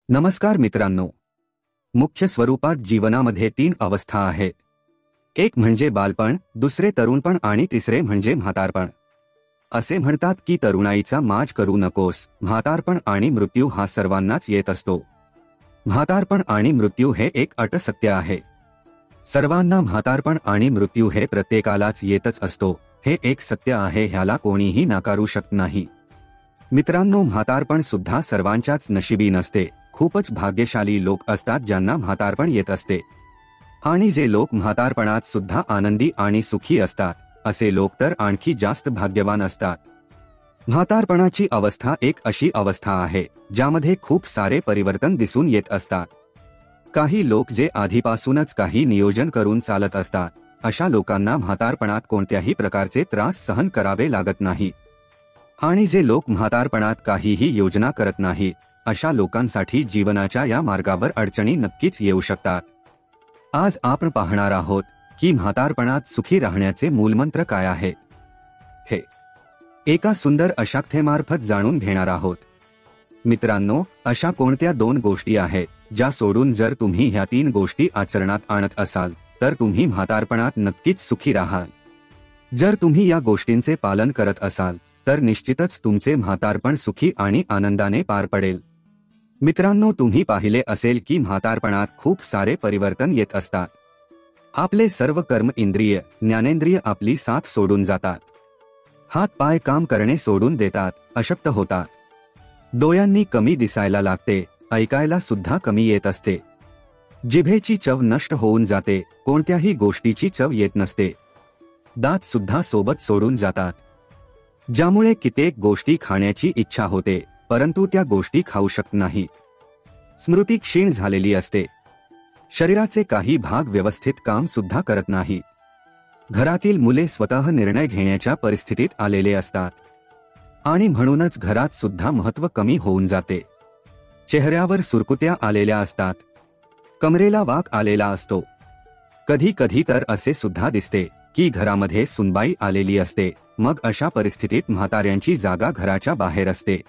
नमस्कार मित्रांनो. मुख्य स्वरूपात जीवनामध्ये तीन अवस्था आहेत. एक म्हणजे बालपण, दुसरे तरुणपण आणि तिसरे म्हणजे म्हातारपण. असे म्हणतात की तरुणाईचा माज करू नकोस, म्हातारपण आणि मृत्यू हा सर्वांनाच येत असतो. म्हातारपण आणि मृत्यू हे एक अट सत्य आहे. सर्वांना म्हातारपण आणि मृत्यू हे प्रत्येकालाच येतच असतो, हे एक सत्य आहे, ह्याला कोणीही नाकारू शकत नाही. मित्रांनो, म्हातारपण सुद्धा सर्वांच्याच नशिबी नसते. खूपच भाग्यशाली लोक असतात ज्यांना म्हातारपण येत असते. आणि जे लोक म्हातारपणात सुद्धा आनंदी आणि सुखी असतात, असे लोक तर आणखी जास्त भाग्यवान असतात. म्हातारपणाची अवस्था एक अशी अवस्था आहे ज्यामध्ये खूप सारे परिवर्तन दिसून येत असतात. काही लोक जे आधीपासूनच काही नियोजन करून चालत असतात, अशा लोकांना म्हातारपणात कोणत्याही प्रकारचे त्रास सहन करावे लागत नाही. आणि जे लोक म्हातारपणात काहीही योजना करत नाहीत, अशा लोकांसाठी जीवनाच्या या मार्गावर अडचणी नक्कीच येऊ शकतात. आज आपण पाहणार आहोत की म्हातारपणात सुखी राहण्याचे मूलमंत्र काय आहेत. हे एका सुंदर अशाकथेमार्फत जाणून घेणार आहोत. मित्रांनो, अशा कोणत्या दोन गोष्टी आहेत ज्या सोडून जर तुम्ही ह्या तीन गोष्टी आचरणात आणत असाल तर तुम्ही म्हातारपणात नक्कीच सुखी राहाल. जर तुम्ही या गोष्टींचे पालन करत असाल तर निश्चितच तुमचे म्हातारपण सुखी आणि आनंदाने पार पडेल. मित्रांनो, तुम्ही पाहिले असेल की म्हातारपणात खूप सारे परिवर्तन येत असतात. आपले सर्व कर्म इंद्रिय, ज्ञानेंद्रिय आपली साथ सोडून जातात. हात पाय काम करणे सोडून देतात, अशक्त होतात. डोळ्यांनी कमी दिसायला लागते, ऐकायला सुद्धा कमी येत असते. जिभेची चव नष्ट होऊन जाते, कोणत्याही गोष्टीची चव येत नसते. दात सुद्धा सोबत सोडून जातात, ज्यामुळे कित्येक गोष्टी खाण्याची इच्छा होते, परंतु त्या गोष्टी खाऊ शकत नाही. स्मृती क्षीण झालेली असते. शरीराचे काही भाग व्यवस्थित काम सुद्धा करत नाही. घरातील मुले स्वतः निर्णय घेण्याच्या परिस्थितीत आलेले असतात. आणि म्हणूनच घरात सुद्धा महत्त्व कमी होऊन जाते. चेहऱ्यावर सुरकुत्या आलेल्या असतात. कमरेला वाक आलेला असतो. कधी कधी तर असे सुद्धा दिसते की घरामध्ये सुनबाई आलेली असते. मग अशा परिस्थितीत म्हाताऱ्यांची जागा घराच्या बाहेर असते.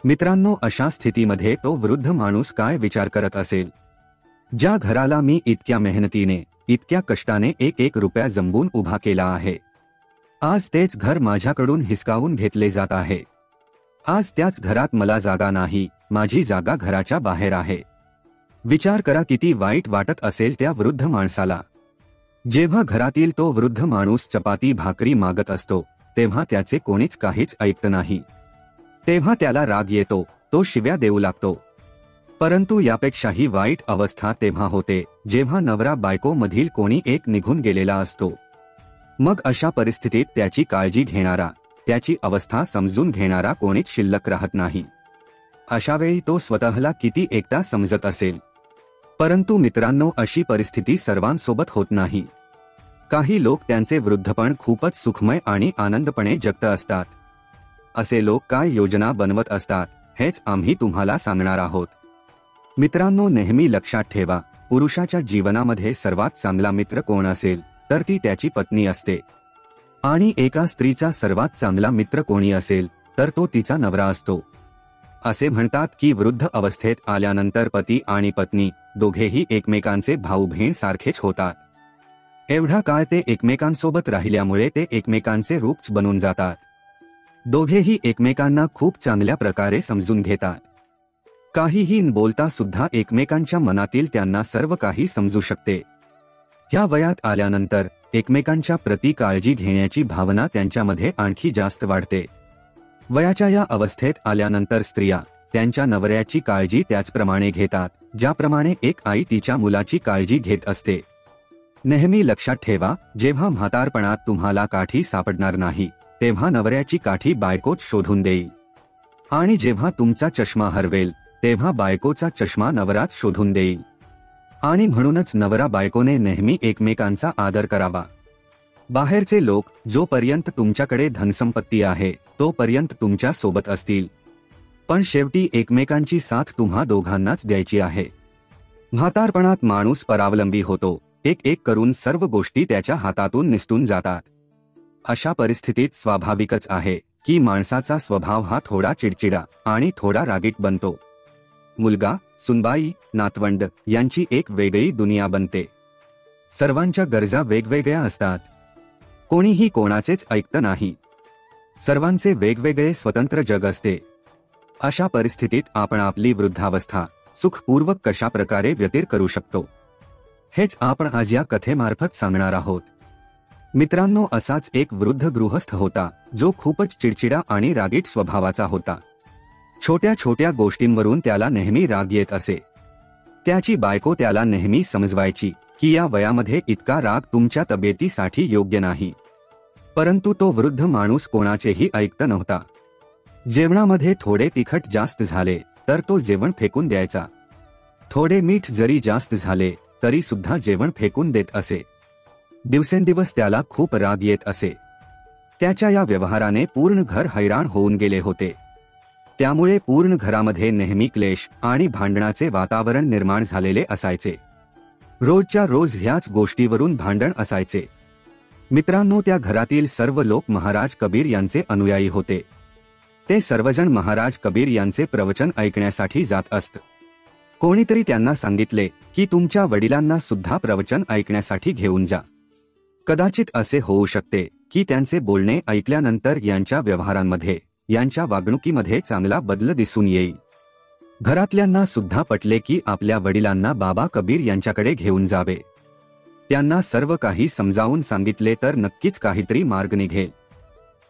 मित्रांनो, अशा स्थितीमध्ये तो वृद्ध माणूस काय विचार करत असेल? ज्या घराला मी इतक्या मेहनतीने, इतक्या कष्टाने एक एक रुपया जमवून उभा केला आहे, आज तेच घर माझ्याकडून हिसकावून घेतले जात आहे. आज त्याच घरात मला जागा नाही, माझी जागा घराच्या बाहेर आहे. विचार करा किती वाईट वाटत असेल त्या वृद्ध माणसाला. जेव्हा घरातील तो वृद्ध माणूस चपाती भाकरी मागत असतो तेव्हा त्याचे कोणीच काहीच ऐकत नाही. तेव्हा त्याला राग येतो, तो शिव्या देऊ लागतो. परंतु यापेक्षाही वाईट अवस्था तेव्हा होते जेव्हा नवरा बायको मधील कोणी एक निघून गेलेला असतो. मग अशा परिस्थितीत त्याची काळजी घेणारा, त्याची अवस्था समजून घेणारा कोणीच शिल्लक राहत नाही. अशावेळी तो स्वतःला किती एकटा समजत असेल. परंतु मित्रांनो, अशी परिस्थिती सर्वांसोबत होत नाही. काही लोक त्यांचे वृद्धपण खूपच सुखमय आणि आनंदपणे जगत असतात. असे लोक काय योजना बनवत असतात हेच आम्ही तुम्हाला सांगणार आहोत. मित्रांनो, नेहमी लक्षात ठेवा, पुरुषाच्या जीवनामध्ये सर्वात चांगला मित्र कोण असेल तर ती त्याची पत्नी असते. आणि एका स्त्रीचा सर्वात चांगला मित्र कोणी असेल तर तो तिचा नवरा असतो. असे म्हणतात की वृद्ध अवस्थेत आल्यानंतर पती आणि पत्नी दोघेही एकमेकांचे भाऊ बहीण सारखेच होतात. एवढा काळ ते एकमेकांसोबत राहिल्यामुळे ते एकमेकांचे रूप बनून जातात. दोघेही एकमेकांना खूप चांगल्या प्रकारे समजून घेतात. काहीही न बोलता सुद्धा एकमेकांच्या मनातील त्यांना सर्व काही समजू शकते. ह्या वयात आल्यानंतर एकमेकांच्या प्रति काळजी घेण्याची भावना त्यांच्यामध्ये आणखी जास्त वाढते. वयाच्या या अवस्थेत आल्यानंतर स्त्रिया त्यांच्या नवऱ्याची काळजी त्याचप्रमाणे घेतात ज्याप्रमाणे एक आई तिच्या मुलाची काळजी घेत असते. नेहमी लक्षात ठेवा, जेव्हा म्हातारपणात तुम्हाला काठी सापडणार नाही तेव्हा नवऱ्याची काठी बायकोच शोधून देईल. आणि जेव्हा तुमचा चष्मा हरवेल तेव्हा बायकोचा चष्मा नवराच शोधून देईल. आणि म्हणूनच नवरा बायकोने नेहमी एकमेकांचा आदर करावा. बाहेरचे लोक जोपर्यंत तुमच्याकडे धनसंपत्ती आहे तोपर्यंत तुमच्या सोबत असतील, पण शेवटी एकमेकांची साथ तुम्हा दोघांनाच द्यायची आहे. म्हातारपणात माणूस परावलंबी होतो. एक एक करून सर्व गोष्टी त्याच्या हातातून निसटून जातात. अशा परिस्थितीत स्वाभाविकच आहे की माणसाचा स्वभाव हा थोडा चिडचिडा आणि थोडा रागीट बनतो. मुलगा, सुनबाई, नातवंड यांची एक वेगळी दुनिया बनते. सर्वांच्या गरजा वेगवेगळ्या असतात. कोणीही कोणाचेच ऐकत नाही. सर्वांचे वेगवेगळे स्वतंत्र जग असते. अशा परिस्थितीत आपण आपली वृद्धावस्था सुखपूर्वक कशा प्रकारे व्यतीत करू शकतो हेच आपण आज या कथेमार्फत सांगणार आहोत. मित्रांनो, असाच एक वृद्ध गृहस्थ होता जो खूपच चिडचिडा आणि रागीट स्वभावाचा होता. छोट्या छोट्या गोष्टींवरून त्याला नेहमी राग येत असे. त्याची बायको त्याला नेहमी समजवायची की या वयामध्ये इतका राग तुमच्या तब्येतीसाठी योग्य नाही. परंतु तो वृद्ध माणूस कोणाचेही ऐकत नव्हता. जेवणामध्ये थोडे तिखट जास्त झाले तर तो जेवण फेकून द्यायचा. थोडे मीठ जरी जास्त झाले तरी सुद्धा जेवण फेकून देत असे. दिवसेंदिवस त्याला खूप राग येत असे. त्याच्या या व्यवहाराने पूर्ण घर हैराण होऊन गेले होते. त्यामुळे पूर्ण घरामध्ये नेहमी क्लेश आणि भांडणाचे वातावरण निर्माण झालेले असायचे. रोजच्या रोज ह्याच गोष्टीवरून भांडण असायचे. मित्रांनो, त्या घरातील सर्व लोक महाराज कबीर यांचे अनुयायी होते. ते सर्वजण महाराज कबीर यांचे प्रवचन ऐकण्यासाठी जात असत. कोणीतरी त्यांना सांगितले की तुमच्या वडिलांना सुद्धा प्रवचन ऐकण्यासाठी घेऊन जा. कदाचित असे होऊ शकते की त्यांचे बोलणे ऐकल्यानंतर यांच्या व्यवहारांमध्ये, यांच्या वागणुकीमध्ये चांगला बदल दिसून येईल. घरातल्यांना सुद्धा पटले की आपल्या वडिलांना बाबा कबीर यांच्याकडे घेऊन जावे. त्यांना सर्व काही समजावून सांगितले तर नक्कीच काहीतरी मार्ग निघेल.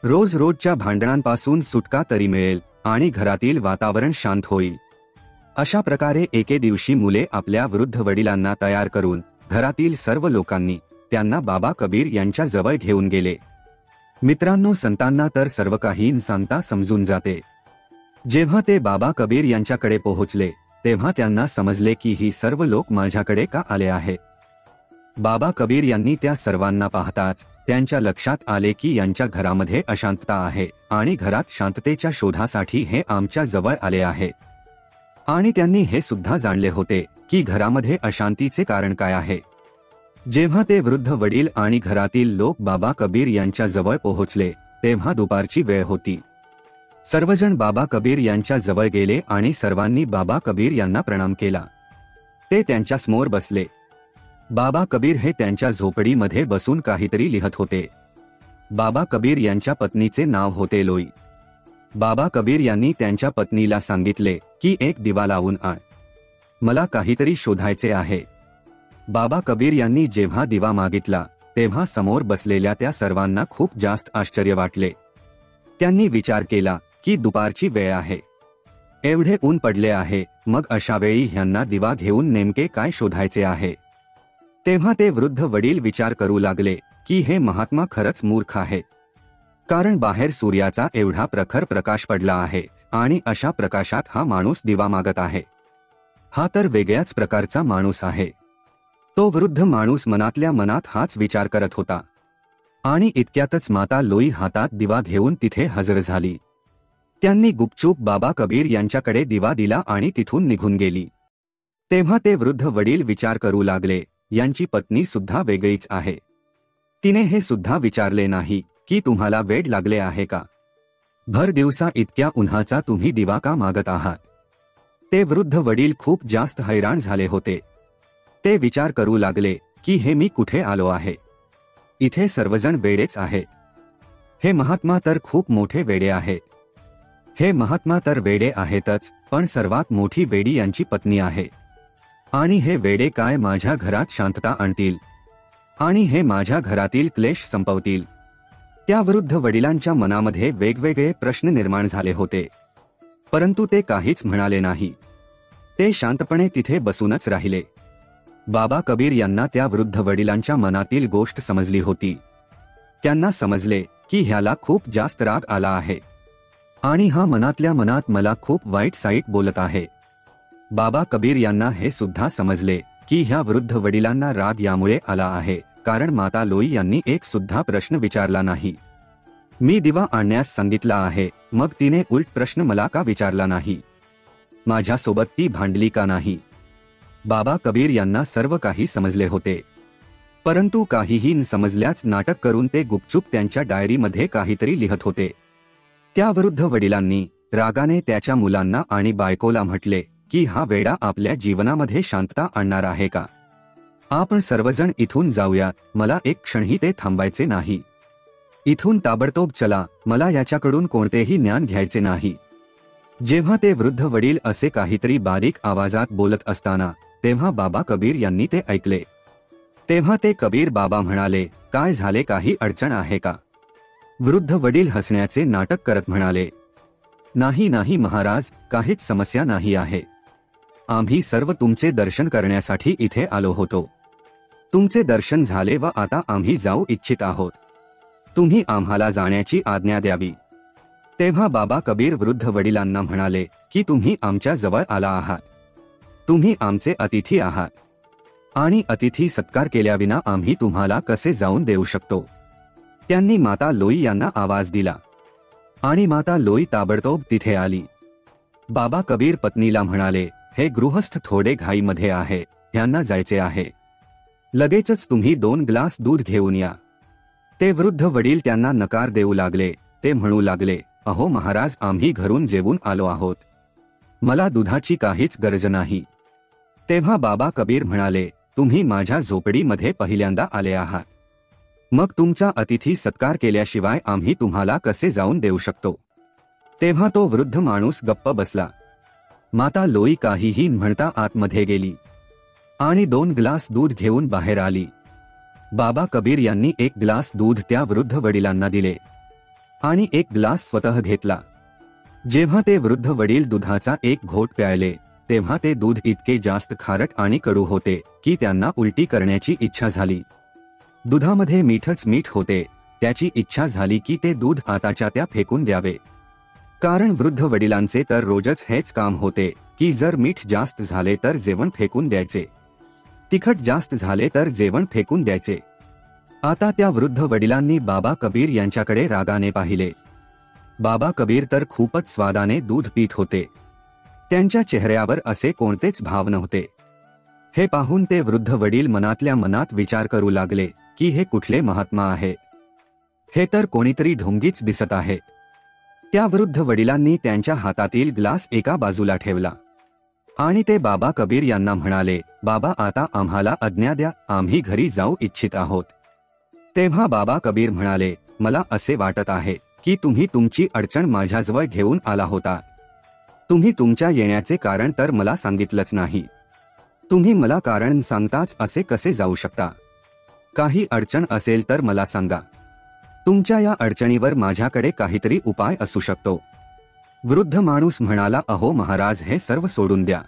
रोज रोजच्या भांडणांपासून सुटका तरी मिळेल आणि घरातील वातावरण शांत होईल. अशा प्रकारे एके दिवशी मुले आपल्या वृद्ध वडिलांना तयार करून घरातील सर्व लोकांनी त्यांना बाबा कबीर यांच्या जवळ घेऊन गेले. मित्रांनो, संतांना तर सर्व काही सांगता समजून जाते. जेव्हा ते बाबा कबीर यांच्याकडे पोहोचले तेव्हा त्यांना समजले की ही सर्व लोक माझ्याकडे का आले आहेत. बाबा कबीर यांनी त्या सर्वांना पाहताच त्यांच्या लक्षात आले की यांच्या घरामध्ये अशांतता आहे आणि घरात शांततेच्या शोधासाठी हे आमच्या जवळ आले आहेत. आणि त्यांनी हे सुद्धा जाणले होते की घरामध्ये अशांतीचे कारण काय आहे. जेव्हा ते वृद्ध वडील आणि घरातील लोक बाबा कबीर यांच्या जवळ पोहोचले तेव्हा दुपारची वेळ होती. सर्वजण बाबा कबीर यांच्या जवळ गेले आणि सर्वांनी बाबा कबीर यांना प्रणाम केला. ते त्यांच्या समोर बसले. बाबा कबीर हे त्यांच्या झोपडीमध्ये बसून काहीतरी लिहत होते. बाबा कबीर यांच्या पत्नीचे नाव होते लोई. बाबा कबीर यांनी त्यांच्या पत्नीला सांगितले की एक दिवा लावून आण, मला काहीतरी शोधायचे आहे. बाबा कबीर यांनी जेव्हा दिवा मागितला तेव्हा समोर बसलेल्या त्या सर्वांना खूप जास्त आश्चर्य वाटले. त्यांनी विचार केला की दुपारची वेळ आहे, एवढे ऊन पडले आहे, मग अशा वेळी ह्यांना दिवा घेऊन नेमके काय शोधायचे आहे. तेव्हा ते वृद्ध वडील विचार करू लागले की हे महात्मा खरंच मूर्ख आहेत. कारण बाहेर सूर्याचा एवढा प्रखर प्रकाश पडला आहे आणि अशा प्रकाशात हा माणूस दिवा मागत आहे. हा तर वेगळ्याच प्रकारचा माणूस आहे. तो वृद्ध माणूस मनातल्या मनात हाच विचार करत होता. आणि इतक्यातच माता लोई हातात दिवा घेऊन तिथे हजर झाली. त्यांनी गुपचूप बाबा कबीर यांच्याकडे दिवा दिला आणि तिथून निघून गेली. तेव्हा ते वृद्ध वडील विचार करू लागले, यांची पत्नी सुद्धा वेगळीच आहे. तिने हे सुद्धा विचारले नाही की तुम्हाला वेड लागले आहे का, भर दिवसा इतक्या उन्हाचा तुम्ही दिवा का मागत आहात. ते वृद्ध वडील खूप जास्त हैराण झाले होते. ते विचार करू लागले की हे मी कुठे आलो आहे. इथे सर्वजण वेडेच आहेत. हे महात्मा तर खूप मोठे वेडे आहेत. हे महात्मा तर वेडे आहेतच, पण सर्वात मोठी वेडी यांची पत्नी आहे. आणि हे वेडे काय माझ्या घरात शांतता आणतील आणि हे माझ्या घरातील क्लेश संपवतील. त्या वृद्ध वडिलांच्या मनामध्ये वेगवेगळे प्रश्न निर्माण झाले होते, परंतु ते काहीच म्हणाले नाही. ते शांतपणे तिथे बसूनच राहिले. बाबा कबीर यांना त्या वृद्ध वडिलांच्या मनातील गोष्ट समजली होती. त्यांना समजले की ह्याला खूप जास्त राग आला आहे आणि हा मनातल्या मनात मला खूप वाईट साईट बोलत आहे. बाबा कबीर यांना हे सुद्धा समजले की ह्या वृद्ध वडिलांना राग यामुळे आला आहे कारण माता लोई यांनी एक सुद्धा प्रश्न विचारला नाही. मी दिवा आणण्यास सांगितला आहे, मग तिने उलट प्रश्न मला का विचारला नाही, माझ्यासोबत ती भांडली का नाही. बाबा कबीर यांना सर्व काही समजले होते, परंतु काहीही न समजल्याच नाटक करून ते गुपचूप त्यांच्या डायरीमध्ये काहीतरी लिहत होते. त्या वृद्ध वडिलांनी रागाने त्याच्या मुलांना आणि बायकोला म्हटले की हा वेडा आपल्या जीवनामध्ये शांतता आणणार आहे का? आपण सर्वजण इथून जाऊया, मला एक क्षणही ते थांबायचे नाही. इथून ताबडतोब चला, मला याच्याकडून कोणतेही ज्ञान घ्यायचे नाही. जेव्हा ते वृद्ध वडील असे काहीतरी बारीक आवाजात बोलत असताना तेव्हा बाबा कबीर यांनी ते ऐकले. तेव्हा ते कबीर बाबा म्हणाले, काय झाले, काही अडचण आहे का? वृद्ध वडील हसण्याचे नाटक करत म्हणाले, नाही नाही महाराज, काहीच समस्या नाही आहे. आम्ही सर्व तुमचे दर्शन करण्यासाठी इथे आलो होतो. तुमचे दर्शन झाले व आता आम्ही जाऊ इच्छित आहोत. तुम्ही आम्हाला जाण्याची आज्ञा द्यावी. तेव्हा बाबा कबीर वृद्ध वडिलांना म्हणाले की तुम्ही आमच्या जवळ आला आहात. तुम्ही आमचे अतिथी आहात आणि अतिथी सत्कार केल्याविना आम्ही तुम्हाला कसे जाऊन देऊ शकतो? त्यांनी माता लोई यांना आवाज दिला आणि माता लोई ताबडतोब तिथे आली. बाबा कबीर पत्नीला म्हणाले, हे गृहस्थ थोडे घाईमध्ये आहे, यांना जायचे आहे. लगेचच तुम्ही 2 ग्लास दूध घेऊन या. ते वृद्ध वडील त्यांना नकार देऊ लागले. ते म्हणू लागले, अहो महाराज, आम्ही घरून जेवून आलो आहोत. मला दुधाची काहीच गरज नाही. तेव्हा बाबा कबीर म्हणाले, तुम्ही माझ्या झोपडीमध्ये पहिल्यांदा आले आहात. मग तुमचा अतिथी सत्कार केल्याशिवाय आम्ही तुम्हाला कसे जाऊन देऊ शकतो? तेव्हा तो वृद्ध माणूस गप्प बसला. माता लोई काहीही म्हणता आतमध्ये गेली आणि 2 ग्लास दूध घेऊन बाहेर आली. बाबा कबीर यांनी 1 ग्लास दूध त्या वृद्ध वडिलांना दिले आणि 1 ग्लास स्वतः घेतला. जेव्हा ते वृद्ध वडील दुधाचा 1 घोट प्यायले तेव्हा ते दूध इतके जास्त खारट आणि कडू होते की त्यांना उलटी करण्याची इच्छा झाली. दुधामध्ये मीठच मीठ होते. त्याची इच्छा झाली की ते दूध आताच्या त्या फेकून द्यावे. कारण वृद्ध वडिलांचे तर रोजच हेच काम होते की जर मीठ जास्त झाले तर जेवण फेकून द्यायचे, तिखट जास्त झाले तर जेवण फेकून द्यायचे. आता त्या वृद्ध वडिलांनी बाबा कबीर यांच्याकडे रागाने पाहिले. बाबा कबीर तर खूपच स्वादाने दूध पीत होते. त्यांच्या चेहऱ्यावर असे कोणतेच भाव नव्हते. हे पाहून ते वृद्ध वडील मनातल्या मनात विचार करू लागले की हे कुठले महात्मा आहे? हे तर कोणीतरी ढोंगीच दिसत आहे. त्या वृद्ध वडिलांनी त्यांच्या हातातील ग्लास एका बाजूला ठेवला आणि ते बाबा कबीर यांना म्हणाले, बाबा आता आम्हाला आज्ञा द्या, आम्ही घरी जाऊ इच्छित आहोत. तेव्हा बाबा कबीर म्हणाले, मला असे वाटत आहे की तुम्ही तुमची अडचण माझ्याजवळ घेऊन आला होता. तुम्ही तुमच्या येण्याचे कारण तर मला सांगितलंच नाही. तुम्ही मला कारण सांगताच असे कसे जाऊ शकता? काही अडचण असेल तर मला सांगा. तुमच्या या अडचणीवर माझ्याकडे काहीतरी उपाय असू शकतो. वृद्ध माणूस म्हणाला, अहो महाराज, हे सर्व सोडून द्या.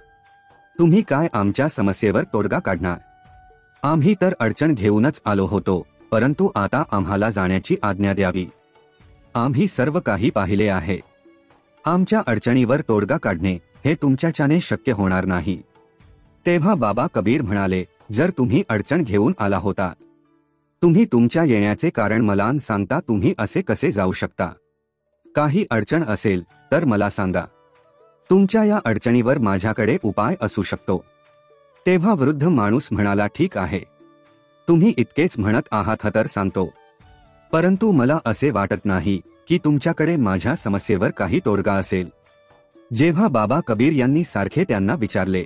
तुम्ही काय आमच्या समस्येवर तोडगा काढणार? आम्ही तर अडचण घेऊनच आलो होतो, परंतु आता आम्हाला जाण्याची आज्ञा द्यावी. आम्ही सर्व काही पाहिले आहे. आमच्या अडचणीवर तोडगा काढणे हे तुमच्याच्याने शक्य होणार नाही. तेव्हा बाबा कबीर म्हणाले, जर तुम्ही अडचण घेऊन आला होता, तुम्ही तुमच्या येण्याचे कारण मला सांगता तुम्ही असे कसे जाऊ शकता? काही अडचण असेल तर मला सांगा. तुमच्या या अडचणीवर माझ्याकडे उपाय असू शकतो. तेव्हा वृद्ध माणूस म्हणाला, ठीक आहे, तुम्ही इतकेच म्हणत आहात तर सांगतो. परंतु मला असे वाटत नाही की तुमच्याकडे माझ्या समस्येवर काही तोडगा असेल. जेव्हा बाबा कबीर यांनी सारखे त्यांना विचारले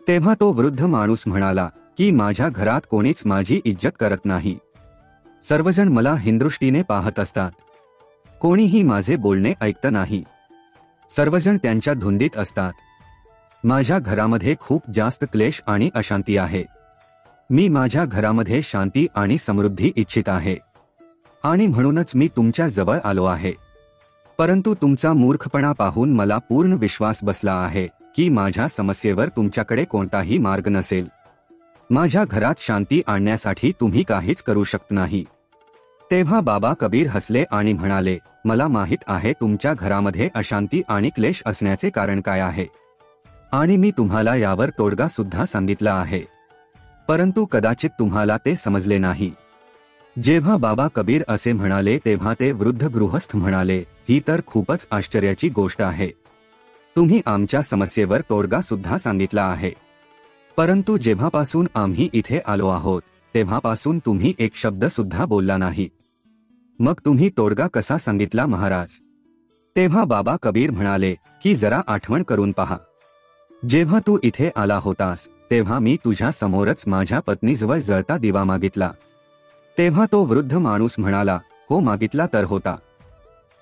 तेव्हा तो वृद्ध माणूस म्हणाला की माझ्या घरात कोणीच माझी इज्जत करत नाही. सर्वजण मला हिंदृष्टीने पाहत असतात. कोणीही माझे बोलणे ऐकत नाही. सर्वजण त्यांच्या धुंदीत असतात. माझ्या घरामध्ये खूप जास्त क्लेश आणि अशांती आहे. मी माझ्या घरामध्ये शांती आणि समृद्धी इच्छित आहे आणि म्हणूनच मी तुमच्या जवळ आलो आहे. परंतु तुमचा मूर्खपणा पाहून मला पूर्ण विश्वास बसला आहे की माझ्या समस्येवर तुमच्याकडे कोणताही मार्ग नसेल. माझ्या घरात शांती आणण्यासाठी तुम्ही काहीच करू शकत नाही. तेव्हा बाबा कबीर हसले आणि म्हणाले, मला माहित आहे तुमच्या घरामध्ये अशांती आणि क्लेश असण्याचे कारण काय आहे आणि मी तुम्हाला यावर तोडगा सुद्धा सांगितला आहे, परंतु कदाचित तुम्हाला ते समजले नाही. जेव्हा बाबा कबीर असे म्हणाले तेव्हा ते वृद्ध गृहस्थ म्हणाले, ही तर खूपच आश्चर्याची गोष्ट आहे. तुम्ही आमच्या समस्येवर तोडगा सुद्धा सांगितला आहे, परंतु जेव्हापासून आम्ही इथे आलो आहोत तेव्हापासून तुम्ही एक शब्द सुद्धा बोलला नाही. मग तुम्ही तोडगा कसा सांगितला महाराज? तेव्हा बाबा कबीर म्हणाले की जरा आठवण करून पहा. जेव्हा तू इथे आला होतास तेव्हा मी तुझ्या समोरच माझ्या पत्नीजवळ जळता दिवा मागितला. तेव्हा तो वृद्ध माणूस म्हणाला, हो मागितला तर होता.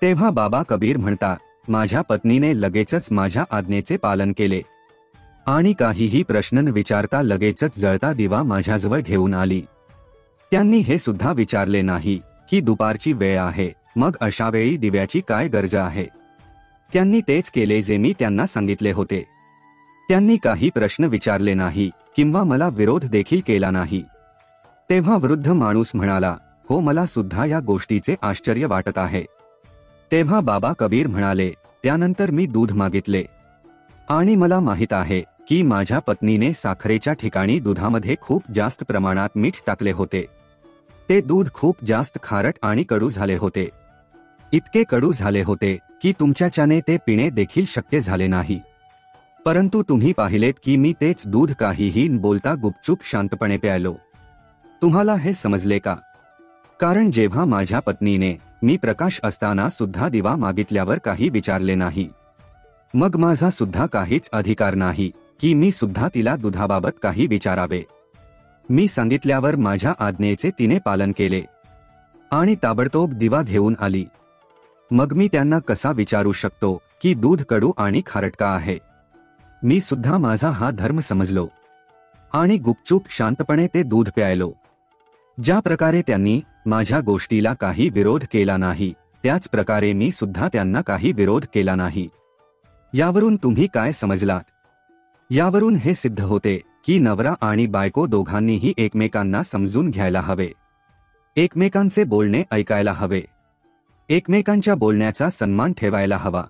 तेव्हा बाबा कबीर म्हणतात, माझ्या पत्नीने लगेचच माझ्या आज्ञेचे पालन केले आणि काहीही प्रश्न न विचारता लगेचच जळता दिवा माझ्याजवळ घेऊन आली. त्यांनी हे सुद्धा विचारले नाही की दुपारची वेळ आहे, मग अशा वेळी दिव्याची काय गरज आहे. त्यांनी तेच केले जे मी त्यांना सांगितले होते. त्यांनी काही प्रश्न विचारले नाही किंवा मला विरोध देखील केला नाही. तेव्हा वृद्ध माणूस म्हणाला, हो मला सुद्धा या गोष्टीचे आश्चर्य वाटत आहे. तेव्हा बाबा कबीर म्हणाले, त्यानंतर मी दूध मागितले आणि मला माहित आहे की माझ्या पत्नीने साखरेच्या ठिकाणी दुधामध्ये खूप जास्त प्रमाणात मीठ टाकले होते. ते दूध खूप जास्त खारट आणि कडू झाले होते. इतके कडू झाले होते की तुमच्याच्याने ते पिणे देखील शक्य झाले नाही. परंतु तुम्ही पाहिलेत की मी तेच दूध काहीही न बोलता गुपचूप शांतपणे प्यायलो. तुम्हाला हे समजले का? कारण जेव्हा माझ्या पत्नीने मी प्रकाश असताना सुद्धा दिवा मागितल्यावर काही विचारले नाही, मग माझा सुद्धा काहीच अधिकार नाही की मी सुद्धा तिला दुधाबाबत काही विचारावे. मी सांगितल्यावर माझ्या आज्ञेचे तिने पालन केले आणि ताबडतोब दिवा घेऊन आली. मग मी त्यांना कसा विचारू शकतो की दूध कडू आणि खारट का आहे? मी सुद्धा माझा हा धर्म समजलो आणि गुपचूप शांतपणे ते दूध प्यायलो. ज्या प्रकारे त्यांनी माझ्या गोष्टीला काही विरोध केला नाही, त्याच प्रकारे मी सुद्धा त्यांना काही विरोध केला नाही. यावरून तुम्ही काय समजलात? यावरून हे सिद्ध होते की नवरा आणि बायको दोघांनीही एकमेकांना समजून घ्यायला हवे, एकमेकांचे बोलणे ऐकायला हवे, एकमेकांच्या बोलण्याचा सन्मान ठेवायला हवा,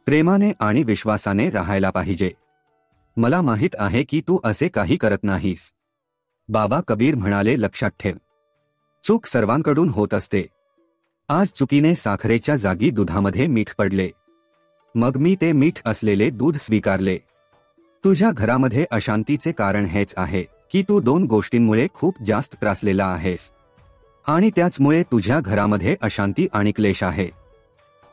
प्रेमाने आणि विश्वासाने राहायला पाहिजे. मला माहित आहे की तू असे काही करत नाहीस. बाबा कबीर म्हणाले, लक्षात ठेव, चूक सर्वांकडून होत असते. आज चुकीने साखरेच्या जागी दुधामध्ये मीठ पडले, मग मी ते मीठ असलेले दूध स्वीकारले. तुझ्या घरामध्ये अशांतीचे कारण हेच आहे की तू दोन गोष्टींमुळे खूप जास्त त्रासलेला आहेस आणि त्याचमुळे तुझ्या घरामध्ये अशांती आणि क्लेश आहे.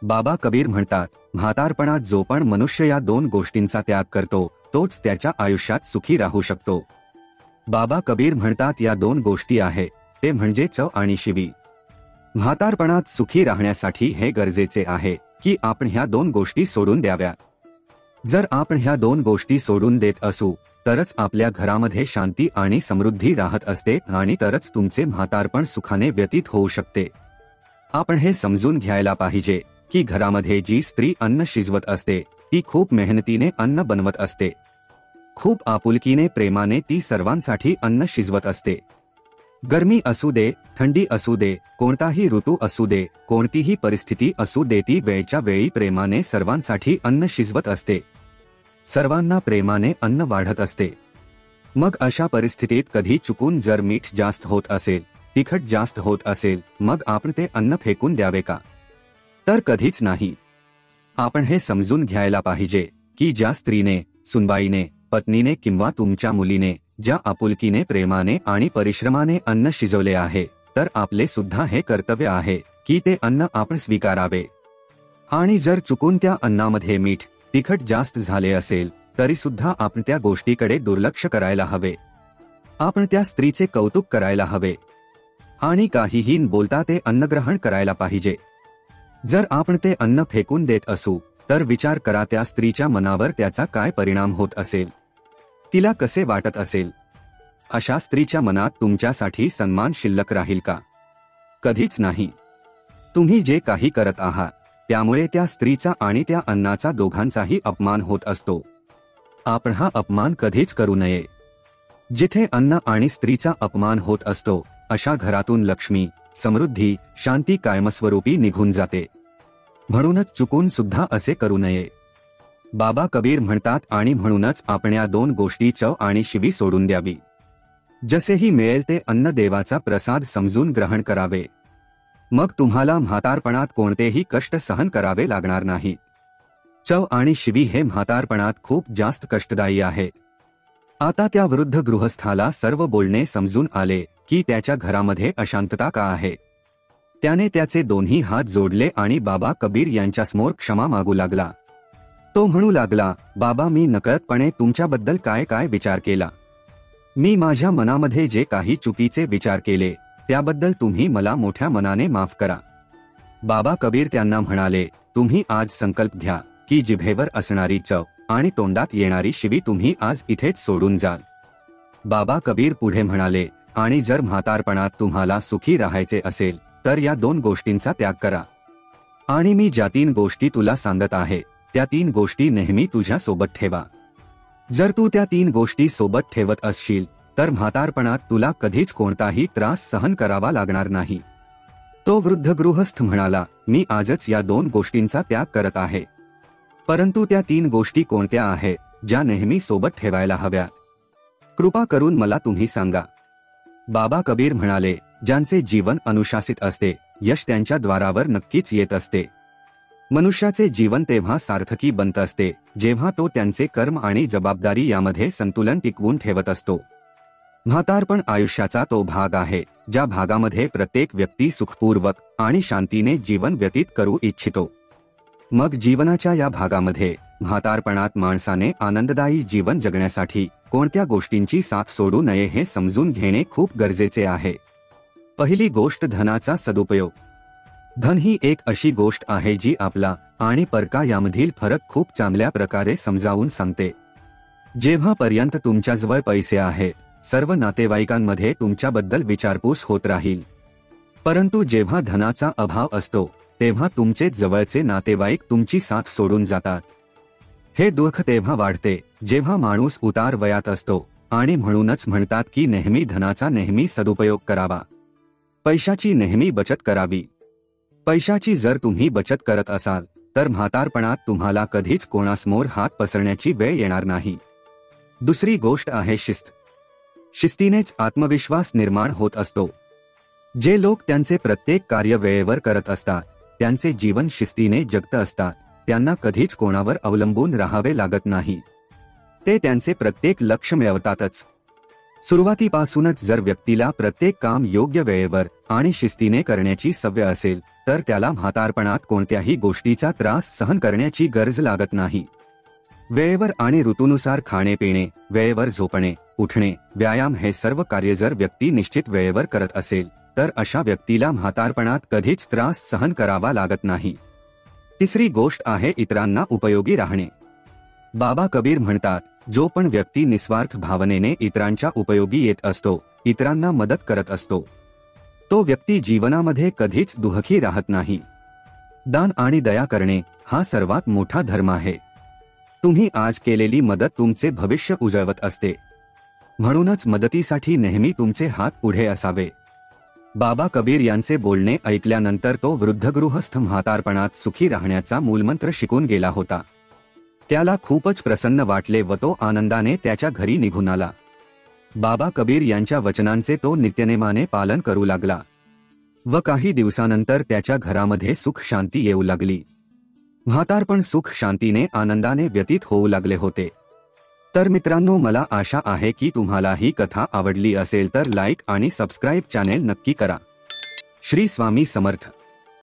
बाबा कबीर म्हणतात, म्हातारपणात जो पण मनुष्य या दोन गोष्टींचा त्याग करतो तोच त्याच्या आयुष्यात सुखी राहू शकतो. बाबा कबीर म्हणतात, या दोन गोष्टी आहे, ते म्हणजे चव आणि शिवी. म्हातारपणात सुखी राहण्यासाठी हे गरजेचे आहे की आपण ह्या दोन गोष्टी सोडून द्याव्यात. जर आपण ह्या दोन गोष्टी सोडून देत असू तरच आपल्या घरामध्ये शांती आणि समृद्धी राहत असते आणि तरच तुमचे म्हातारपण सुखाने व्यतीत होऊ शकते. आपण हे समजून घ्यायला पाहिजे की घरामध्ये जी स्त्री अन्न शिजवत असते ती खूप मेहनतीने अन्न बनवत असते. खूप आपुलकीने प्रेमाने ती सर्वांसाठी अन्न शिजवत असते. गरमी असू दे, थंडी असू दे, कोणताही ऋतू असू दे, कोणतीही परिस्थिती असू दे, ती वेळच्या वेळी प्रेमाने सर्वांसाठी अन्न शिजवत असते. सर्वांना प्रेमाने अन्न वाढत असते. मग अशा परिस्थितीत कधी चुकून जर मीठ जास्त होत असेल, तिखट जास्त होत असेल, मग आपण ते अन्न फेकून द्यावे का? तर कधीच नाही. आपण हे समजून घ्यायला पाहिजे की ज्या स्त्रीने, सुनबाईने, पत्नीने किंवा तुमच्या मुलीने ज्या आपुलकीने, प्रेमाने आणि परिश्रमाने अन्न शिजवले आहे, तर आपले सुद्धा हे कर्तव्य आहे की ते अन्न आपण स्वीकारावे. आणि जर चुकून त्या अन्नामध्ये मीठ, तिखट जास्त झाले असेल तरी सुद्धा आपण त्या गोष्टीकडे दुर्लक्ष करायला हवे. आपण त्या स्त्रीचे कौतुक करायला हवे आणि काहीही न बोलता ते अन्न ग्रहण करायला पाहिजे. जर आपण ते अन्न फेकून देत असू तर विचार करा त्या स्त्रीच्या मनावर त्याचा काय परिणाम होत असेल, तिला कसे वाटत असेल. अशा स्त्रीच्या मनात तुमच्यासाठी सन्मान शिल्लक राहील का? कधीच नाही. तुम्ही जे काही करत आहात त्यामुळे त्या स्त्रीचा आणि त्या अन्नाचा दोघांचाही अपमान होत असतो. आपण हा अपमान कधीच करू नये. जिथे अन्न आणि स्त्रीचा अपमान होत असतो अशा घरातून लक्ष्मी, समृद्धी, शांती कायमस्वरूपी निघून जाते. म्हणूनच चुकून सुद्धा असे करू नये. बाबा कबीर म्हणतात, आणि म्हणूनच आपण या दोन गोष्टी, चव आणि शिवी, सोडून द्यावी. जसेही मिळेल ते अन्न देवाचा प्रसाद समजून ग्रहण करावे. मग तुम्हाला म्हातारपणात कोणतेही कष्ट सहन करावे लागणार नाहीत. चव आणि शिवी हे म्हातारपणात खूप जास्त कष्टदायी आहे. आता त्या वृद्ध गृहस्थाला सर्व बोलणे समजून आले की त्याच्या घरामध्ये अशांतता का आहे. त्याने त्याचे दोन्ही हात जोडले आणि बाबा कबीर यांच्यासमोर क्षमा मागू लागला. तो म्हणू लागला, बाबा मी नकळतपणे तुमच्याबद्दल काय काय विचार केला. मी माझ्या मनामध्ये जे काही चुकीचे विचार केले त्याबद्दल तुम्ही मला मोठ्या मनाने माफ करा. बाबा कबीर त्यांना म्हणाले, तुम्ही आज संकल्प घ्या की जिभेवर असणारी चव आणि तोंडात येणारी शिवी तुम्ही आज इथेच सोडून जाल. बाबा कबीर पुढे म्हणाले, आणि जर म्हातारपणात तुम्हाला सुखी राहायचे असेल तर या 2 गोष्टींचा त्याग करा. आणि मी ज्या 3 गोष्टी तुला सांगत आहे त्या 3 गोष्टी नेहमी तुझ्या सोबत ठेवा. जर तू त्या 3 गोष्टी सोबत ठेवत असशील तर म्हातारपणात तुला कधीच कोणताही त्रास सहन करावा लागणार नाही. तो वृद्ध गृहस्थ म्हणाला, मी आजच या 2 गोष्टींचा त्याग करत आहे. परंतु त्या 3 गोष्टी कोणत्या आहेत ज्या नेहमी सोबत ठेवायला हव्या? कृपा करून मला तुम्ही सांगा. बाबा कबीर म्हणाले, ज्यांचे जीवन अनुशासित असते यश त्यांच्या द्वारावर नक्कीच येत असते. मनुष्याचे जीवन तेव्हा सार्थकी बनत असते जेव्हा तो त्यांचे कर्म आणि जबाबदारी यामध्ये संतुलन टिकवून ठेवत असतो. म्हातारपण आयुष्याचा तो भाग आहे ज्या भागामध्ये प्रत्येक व्यक्ती सुखपूर्वक आणि शांतीने जीवन व्यतीत करू इच्छितो. मग जीवनाच्या या भागामध्ये म्हातारपणात माणसाने आनंददायी जीवन जगण्यासाठी कोणत्या गोष्टींची साथ सोडू नये हे समजून घेणे खूप गरजेचे आहे. पहिली गोष्ट धनाचा सदुपयोग. धन ही एक अशी गोष्ट आहे जी आपला आणि परका यामधील फरक खूप चांगल्या प्रकारे समजावून सांगते. जेव्हापर्यंत तुमच्याजवळ पैसे आहेत सर्व नातेवाईकांमध्ये तुमच्याबद्दल विचारपूस होत राहील. परंतु जेव्हा धनाचा अभाव असतो तेव्हा तुमचे जवळचे नातेवाईक तुमची साथ सोडून जातात. हे दुःख तेव्हा वाढते जेव्हा माणूस उतार वयात असतो आणि म्हणूनच म्हणतात की नेहमी धनाचा नेहमी सदुपयोग करावा. पैशाची नेहमी बचत करावी. पैशाची जर तुम्ही बचत करत असाल तर म्हातारपणात तुम्हाला कधीच कोणासमोर हात पसरण्याची वेळ येणार नाही. दुसरी गोष्ट आहे शिस्त. शिस्तीनेच आत्मविश्वास निर्माण होत असतो. जे लोक त्यांचे प्रत्येक कार्य वेळेवर करत असतात त्यांचे जीवन शिस्तीने जगत असतात. त्यांना कधीच कोणावर अवलंबून राहावे लागत नाही. ते त्यांचे प्रत्येक लक्ष्य मिळवतातच. सुरुवातीपासूनच जर व्यक्तीला प्रत्येक काम योग्य वेळेवर आणि शिस्तीने करण्याची सवय असेल तर त्याला म्हातारपणात कोणत्याही गोष्टीचा त्रास सहन करण्याची गरज लागत नाही. वेळेवर आणि ऋतूनुसार खाणे पिणे, वेळेवर झोपणे, उठणे, व्यायाम हे सर्व कार्य जर व्यक्ती निश्चित वेळेवर करत असेल तर अशा व्यक्तीला म्हातारपणात कधीच त्रास सहन करावा लागत नाही. तिसरी गोष्ट आहे इतरांना उपयोगी राहणे. बाबा कबीर म्हणतात, जो पण व्यक्ती निस्वार्थ भावनेने इतरांच्या उपयोगी येत असतो, इतरांना मदत करत असतो, तो व्यक्ती जीवनामध्ये कधीच दुःखी राहत नाही. दान आणि दया करणे हा सर्वात मोठा धर्म आहे. तुम्ही आज केलेली मदत तुमचे भविष्य उजळवत असते. म्हणूनच मदतीसाठी नेहमी तुमचे हात पुढे असावे. बाबा कबीर यांचे बोलणे ऐकल्यानंतर तो वृद्ध गृहस्थ म्हातारपणात सुखी राहण्याचा मूलमंत्र शिकून गेला होता. त्याला खूपच प्रसन्न वाटले व तो आनंदाने त्याच्या घरी निघून आला. बाबा कबीर यांच्या वचनांचे तो नित्यनेमाने पालन करू लागला व काही दिवसानंतर त्याच्या घरामध्ये सुख शांती येऊ लागली. म्हातारपण सुख शांतीने आनंदाने व्यतीत होऊ लागले होते. तर मित्रांनो, मला आशा आहे की तुम्हाला ही कथा आवडली असेल तर लाईक आणि सबस्क्राईब चॅनेल नक्की करा. श्री स्वामी समर्थ.